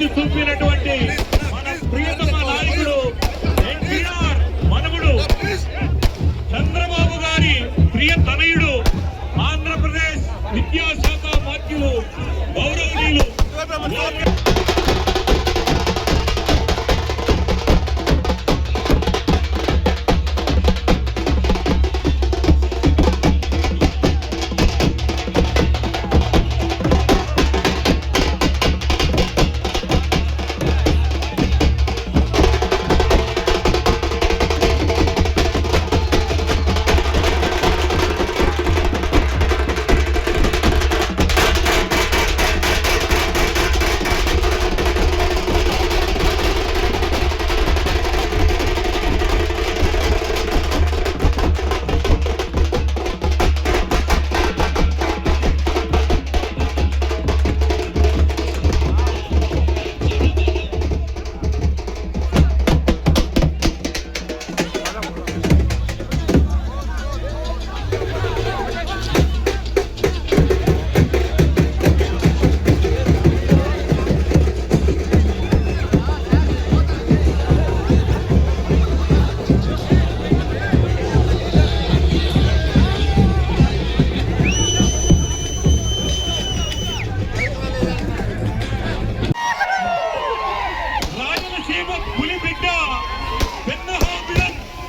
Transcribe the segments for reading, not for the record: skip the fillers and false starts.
ఎత్తి చూపినటువంటి మన ప్రియతమ నాయకుడు ఎన్టీఆర్ మనవుడు చంద్రబాబు గారి ప్రియ తనయుడు ఆంధ్రప్రదేశ్ విద్యాశాఖ మంత్రులు గౌరవనీయులు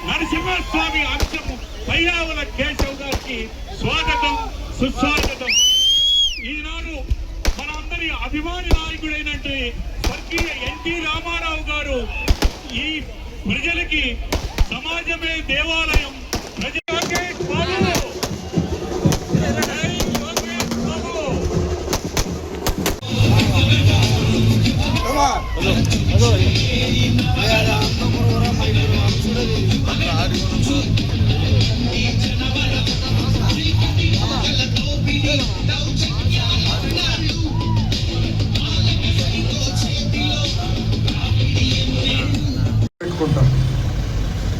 నరసింహస్వామి అంశము పయ్యావుల కేశవ్ గారికి స్వాగతం సుస్వాగతం. ఈనాడు మన అందరి అభిమాని నాయకుడైనటువంటి స్వర్గీయ ఎన్టీ రామారావు గారు ఈ ప్రజలకి సమాజమే దేవాలయం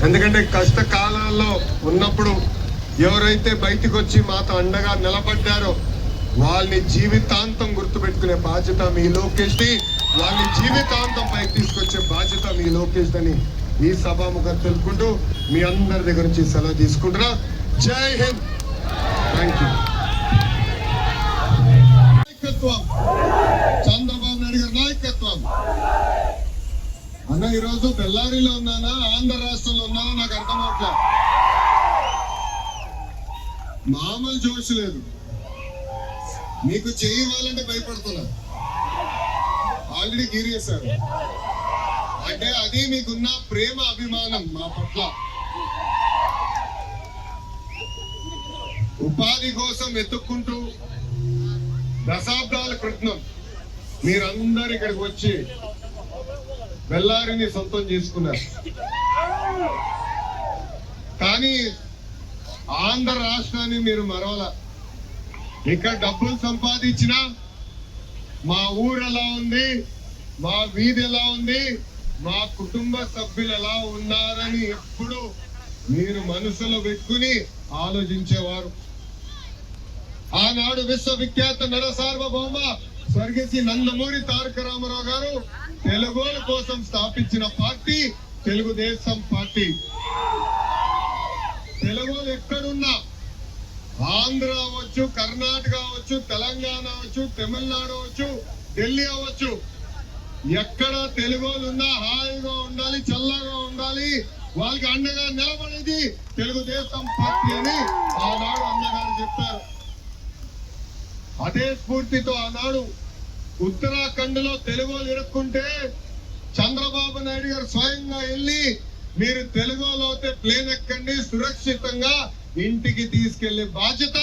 ఎందుకంటే కష్టకాలాల్లో ఉన్నప్పుడు ఎవరైతే బయటికి వచ్చి మాతో అండగా నిలబడ్డారో వాళ్ళని జీవితాంతం గుర్తుపెట్టుకునే బాధ్యత మీ లోకేష్ ని, వాళ్ళని జీవితాంతం పైకి తీసుకొచ్చే బాధ్యత మీ లోకేష్ అని ఈ సభాముఖంగా తెలుపుకుంటూ మీ అందరి దగ్గర నుంచి సెలవు తీసుకుంటున్నా. జై హింద్. Thank you. నాయకత్వం చంద్రబాబు నాయుడు గారి నాయకత్వం. అన్న ఈరోజు బెల్లారిలో ఉన్నానా ఆంధ్ర రాష్ట్రంలో ఉన్నానా నాకు అర్థం అవట్లా. మామూలు జోష్ లేదు. మీకు చేయాలంటే భయపడుతున్నా. ఆల్రెడీ గీరేశారు అంటే అది మీకున్న ప్రేమ అభిమానం మా పట్ల. ఉపాధి కోసం వెతుక్కుంటూ దశాబ్దాల క్రితం మీరందరూ ఇక్కడికి వచ్చి బెల్లారిని సొంతం చేసుకున్నారు. కానీ ఆంధ్ర రాష్ట్రాన్ని మీరు మరవల. ఇక్కడ డబ్బులు సంపాదించినా మా ఊరు ఎలా ఉంది, మా వీధి ఎలా ఉంది, మా కుటుంబ సభ్యులు ఎలా ఉన్నారని ఎప్పుడు మీరు మనసులో పెట్టుకుని ఆలోచించేవారు. ఆనాడు విశ్వవిఖ్యాత నడ సార్వభౌమ స్వర్గీయ నందమూరి తారక రామారావు గారు తెలుగోల కోసం స్థాపించిన పార్టీ తెలుగుదేశం పార్టీ. తెలుగోలు ఎక్కడున్నా, ఆంధ్ర అవ్వచ్చు, కర్ణాటక అవ్వచ్చు, తెలంగాణ అవ్వచ్చు, తమిళనాడు అవ్వచ్చు, ఢిల్లీ అవ్వచ్చు, ఎక్కడ తెలుగోలు ఉన్నా హాయిగా ఉండాలి, చల్లగా ఉండాలి, వాళ్ళకి అండగా నిలబడేది తెలుగుదేశం పార్టీ అని ఆనాడు అన్నగారు చెప్పారు. అదే స్ఫూర్తితో ఆనాడు ఉత్తరాఖండ్ లో తెలుగులు ఇరుక్కుంటే చంద్రబాబు నాయుడు గారు స్వయంగా వెళ్ళి మీరు తెలుగులో అయితే ప్లేన్ ఎక్కండి, సురక్షితంగా ఇంటికి తీసుకెళ్లే బాధ్యత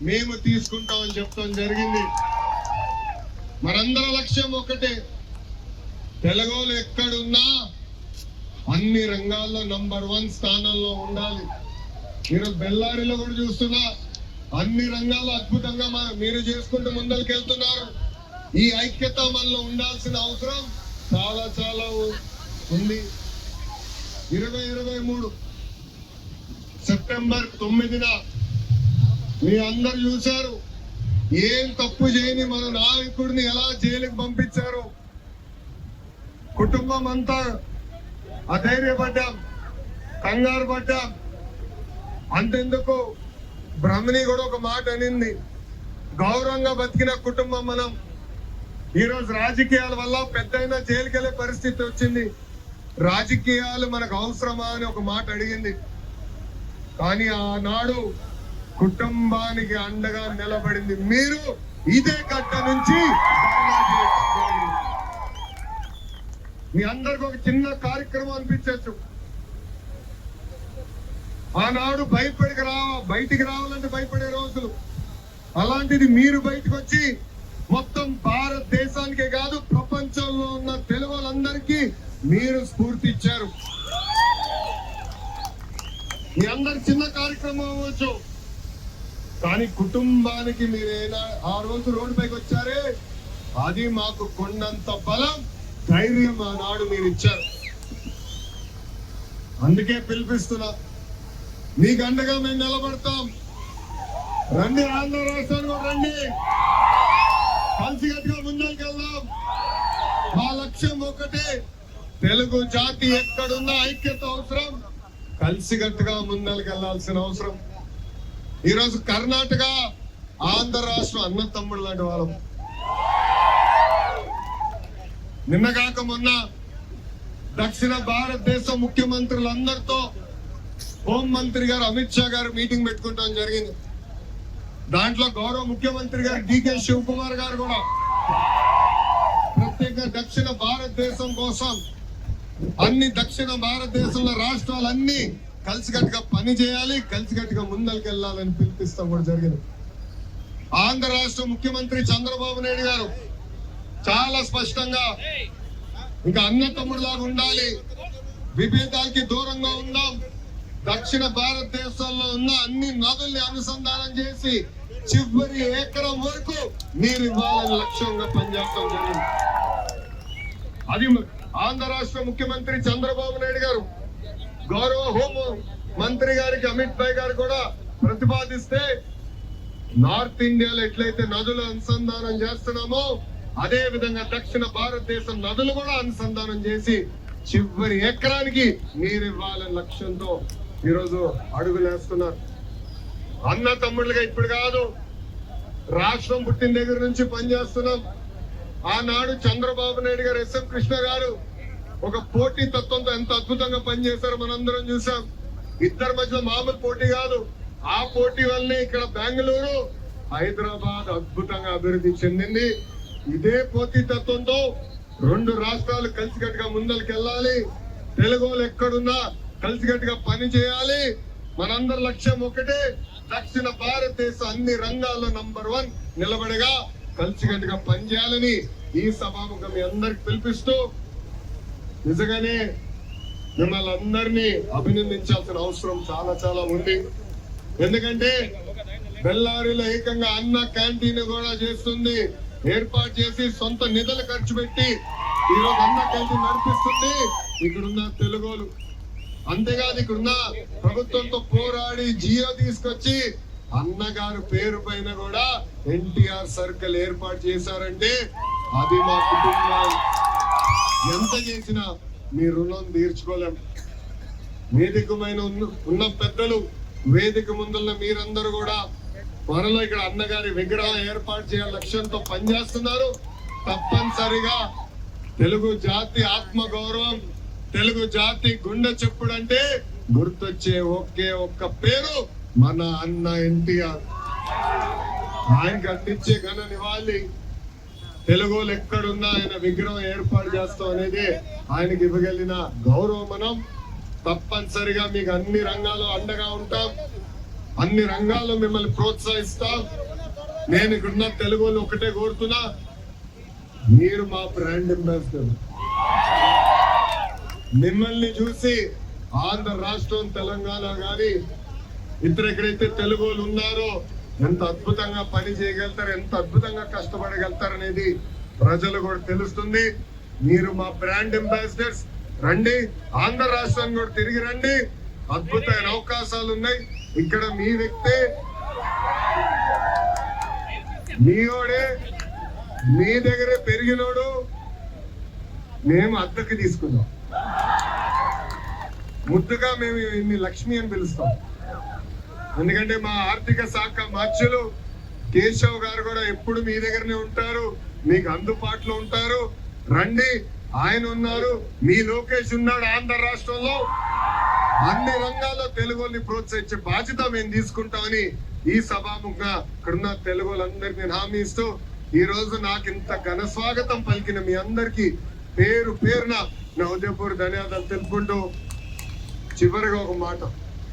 మేము తీసుకుంటామని చెప్పడం జరిగింది. మనందరి లక్ష్యం ఒకటే, తెలుగులు ఎక్కడున్నా అన్ని రంగాల్లో నంబర్ 1 స్థానంలో ఉండాలి. మీరు బెల్లారిలో కూడా చూస్తున్నా అన్ని రంగాల్లో అద్భుతంగా మీరు చేసుకుంటూ ముందరికెళ్తున్నారు. ఈ ఐక్యత మనలో ఉండాల్సిన అవసరం చాలా చాలా ఉంది. 2023 సెప్టెంబర్ 9న మీ అందరు చూశారు, ఏం తప్పు చేయని మన నాయకుడిని ఎలా జైలుకి పంపించారు. కుటుంబం అంతా అధైర్యపడ్డాం, కంగారు పడ్డాం. అంతెందుకు బ్రహ్మణి కూడా ఒక మాట అనింది, గౌరవంగా బతికిన కుటుంబం మనం. ఈరోజు రాజకీయాల వల్ల పెద్దయినా జైలుకి వెళ్ళే పరిస్థితి వచ్చింది. రాజకీయాలు మనకు అవసరమా అని ఒక మాట అడిగింది. కానీ ఆనాడు కుటుంబానికి అండగా నిలబడింది మీరు. ఇదే కట్ట నుంచి మీ అందరికి ఒక చిన్న కార్యక్రమం అనిపించచ్చు. ఆనాడు బయటికి రావాలంటే భయపడే రోజులు. అలాంటిది మీరు బయటకు వచ్చి మొత్తం భారతదేశానికే కాదు ప్రపంచంలో ఉన్న తెలుగు వాళ్ళందరికీ మీరు స్ఫూర్తి ఇచ్చారు. మీ అందరి చిన్న కార్యక్రమం అవ్వచ్చు, కానీ కుటుంబానికి మీరేనా ఆ రోజు రోడ్డు పైకి వచ్చారే, అది మాకు కొండంత బలం, ధైర్యం ఆనాడు మీరు ఇచ్చారు. అందుకే పిలిపిస్తున్నా, మీకు అండగా మేము నిలబడతాం. రండి, ఆంధ్ర రాష్ట్రానికి రండి, కలిసికట్టుగా ముందుకు వెళ్దాం. మా లక్ష్యం ఒకటే, తెలుగు జాతి ఎక్కడున్నా ఐక్యత అవసరం, కలిసికట్టుగా ముందరికి వెళ్లాల్సిన అవసరం. ఈరోజు కర్ణాటక, ఆంధ్ర రాష్ట్రం అన్న తమ్ముడు లాంటి వాళ్ళం. నిన్నగాక మొన్న దక్షిణ భారతదేశ ముఖ్యమంత్రులందరితో హోం మంత్రి గారు అమిత్ షా గారు మీటింగ్ పెట్టుకుంటాం జరిగింది. దాంట్లో గౌరవ ముఖ్యమంత్రి గారు డికే శివకుమార్ గారు కూడా ప్రత్యేక దక్షిణ భారతదేశం కోసం అన్ని దక్షిణ భారతదేశంలో రాష్ట్రాలన్నీ కలిసికట్టుగా పని చేయాలి, కలిసికట్టుగా ముందరికి వెళ్ళాలని పిలిపిస్తాం కూడా జరిగింది. ఆంధ్ర రాష్ట్ర ముఖ్యమంత్రి చంద్రబాబు నాయుడు గారు చాలా స్పష్టంగా ఇంకా అన్న తమ్ముడు లాగా ఉండాలి, విభేదాలకి దూరంగా ఉందాం, దక్షిణ భారతదేశంలో ఉన్న అన్ని నదుల్ని అనుసంధానం చేసి చివరి ఎకరం వరకు నీరు ఇవ్వాలని లక్ష్యంగా పనిచేస్తాం జరిగింది. అది ఆంధ్ర రాష్ట్ర ముఖ్యమంత్రి చంద్రబాబు నాయుడు గారు గౌరవ హోం మంత్రి గారికి అమిత్ భాయ్ గారు కూడా ప్రతిపాదిస్తే, నార్త్ ఇండియాలో ఎట్లయితే నదులు అనుసంధానం చేస్తున్నామో అదే విధంగా దక్షిణ భారతదేశం నదులు కూడా అనుసంధానం చేసి చివరి ఎకరానికి నీరు ఇవ్వాలనే లక్ష్యంతో ఈరోజు అడుగులేస్తున్నారు. అన్న తమ్ముళ్ళుగా ఇప్పుడు కాదు, రాష్ట్రం పుట్టిన దగ్గర నుంచి పనిచేస్తున్నాం. ఆనాడు చంద్రబాబు నాయుడు గారు, ఎస్ఎం కృష్ణ గారు ఒక పోటీ తత్వంతో ఎంత అద్భుతంగా పనిచేశారో మనందరం చూసాం. ఇద్దరి మధ్యలో మామూలు పోటీ కాదు. ఆ పోటీ వల్లనే ఇక్కడ బెంగళూరు, హైదరాబాద్ అద్భుతంగా అభివృద్ధి చెందింది. ఇదే పోటీ తత్వంతో రెండు రాష్ట్రాలు కలిసికట్టుగా ముందరికి వెళ్ళాలి, తెలుగు వాళ్ళు ఎక్కడున్నా కలిసికట్టుగా పని చేయాలి. మనందరి లక్ష్యం ఒకటే, దక్షిణ భారతదేశ అన్ని రంగాల్లో నంబర్ 1 నిలబడగా కలిసికట్టుగా పనిచేయాలని ఈ సభాముఖం మీ అందరికి పిలిపిస్తూ, నిజంగానే మిమ్మల్ని అందరినీ అభినందించాల్సిన అవసరం చాలా చాలా ఉంది. ఎందుకంటే బెల్లారిలో ఏకంగా అన్న క్యాంటీన్ కూడా చేస్తుంది, ఏర్పాటు చేసి సొంత నిధులు ఖర్చు పెట్టి ఈరోజు అన్న క్యాంటీన్ నడిపిస్తుంది ఇక్కడున్న తెలుగోలు. అంతేకాదు ఇక్కడున్న ప్రభుత్వంతో పోరాడి జియో తీసుకొచ్చి అన్నగారు పేరు పైన కూడా ఎన్టీఆర్ సర్కిల్ ఏర్పాటు చేశారంటే అది మా కుటుంబం. ఎంత చేసినా మీ రుణం తీర్చుకోలేం. వేదికమైన ఉన్న పెద్దలు, వేదిక ముందున్న మీరందరూ కూడా త్వరలో ఇక్కడ అన్నగారి విగ్రహం ఏర్పాటు చేయాల లక్ష్యంతో పనిచేస్తున్నారు. తప్పనిసరిగా తెలుగు జాతి ఆత్మ గౌరవం, తెలుగు జాతి గుండె చెప్పుడు అంటే గుర్తొచ్చే ఒకే ఒక్క పేరు మన అన్న ఎన్టీఆర్. ఆయనకి అందించే ఘన నివాళి తెలుగులో ఎక్కడున్నా ఆయన విగ్రహం ఏర్పాటు చేస్తాం అనేది ఆయనకి ఇవ్వగలిగిన గౌరవం. మనం తప్పనిసరిగా మీకు అన్ని రంగాల్లో అండగా ఉంటాం, అన్ని రంగాల్లో మిమ్మల్ని ప్రోత్సహిస్తాం. నేను ఇక్కడున్న తెలుగు ఒకటే కోరుతున్నా, మీరు మా బ్రాండ్ అంబాసిడర్. మిమ్మల్ని చూసి ఆంధ్ర రాష్ట్రం, తెలంగాణ గాని ఇతర ఎక్కడైతే తెలుగు ఉన్నారో ఎంత అద్భుతంగా పని చేయగలుగుతారు, ఎంత అద్భుతంగా కష్టపడగలుగుతారు అనేది ప్రజలు కూడా తెలుస్తుంది. మీరు మా బ్రాండ్ అంబాసిడర్స్. రండి, ఆంధ్ర రాష్ట్రాన్ని కూడా తిరిగి రండి, అద్భుతమైన అవకాశాలు ఉన్నాయి. ఇక్కడ మీ వ్యక్తే, మీోడే, మీ దగ్గరే పెరిగినోడు, మేము అద్దెకి తీసుకున్నాం. ముద్దుగా మేము ఇన్ని లక్ష్మి అని పిలుస్తాం. ఎందుకంటే మా ఆర్థిక శాఖ మంత్రులు కేశవ్ గారు కూడా ఎప్పుడు మీ దగ్గరనే ఉంటారు, మీకు అందుబాటులో ఉంటారు. రండి, ఆయన ఉన్నారు, మీ లోకేష్ ఉన్నాడు. ఆంధ్ర రాష్ట్రంలో అన్ని రంగాల్లో తెలుగుని ప్రోత్సహించే బాధ్యత మేము తీసుకుంటామని ఈ సభాముఖంగా ఇక్కడున్న తెలుగు వాళ్ళందరికీ నేను హామీ ఇస్తూ, ఈ రోజు నాకు ఇంత ఘన స్వాగతం పలికిన మీ అందరికీ పేరు పేరున నా హృదయపూర్వక ధన్యవాదాలు తెలుపుకుంటూ చివరిగా ఒక మాట,